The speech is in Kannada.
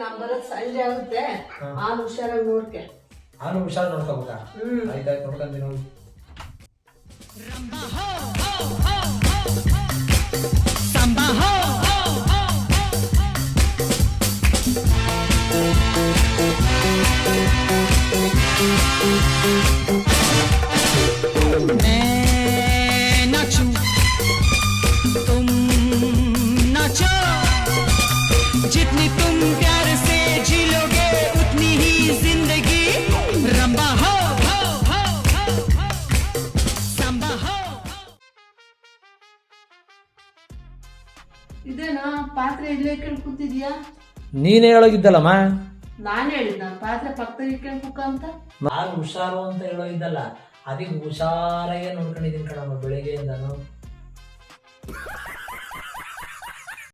ನಾನ್ ಬರೋದ್ ಸಂಜೆ ಆಗುತ್ತೆ. ಹಾಲು ಹುಷಾರಾಗಿ ನೋಡ್ಕೆ. ಹಾಲು ಹುಷಾರ್ ನೋಡ್ಕೋಬೇಕಾ? ಆಯ್ತಾಯ್ತು, ನೋಡ್ಕೊಂತೀನಿ ಹೋಗಿ. जितनी तुम प्यार से जी लोगे उतनी ही जिंदगी रंबा हो संबा हो. ಇದೇನಾ ಪಾತ್ರೆ ಇಲ್ಲೇ ಇಟ್ಕೊಂಡು ಕೂತಿದ್ಯಾ? ನೀನೇ ಹೇಳೋಗಿದ್ದಲ್ಲಮ್ಮ. ನಾನ್ ಹೇಳಿದ್ನ ಪಾತ್ರೆ ಪಕ್ಕದಲ್ಲಿ ಇಟ್ಕೊಂಡು ಕುಕ್ಕ ಅಂತ. ನಾನು ಹುಷಾರು ಅಂತ ಹೇಳೋಗಿದ್ದಲ್ಲ, ಅದಕ್ಕೆ ಹುಷಾರಾಗೆ ನೋಡ್ಕೊಂಡಿದ್ದೀನಿ ಕಣಮ್ಮ ಬೆಳಿಗ್ಗೆಯಿಂದನು.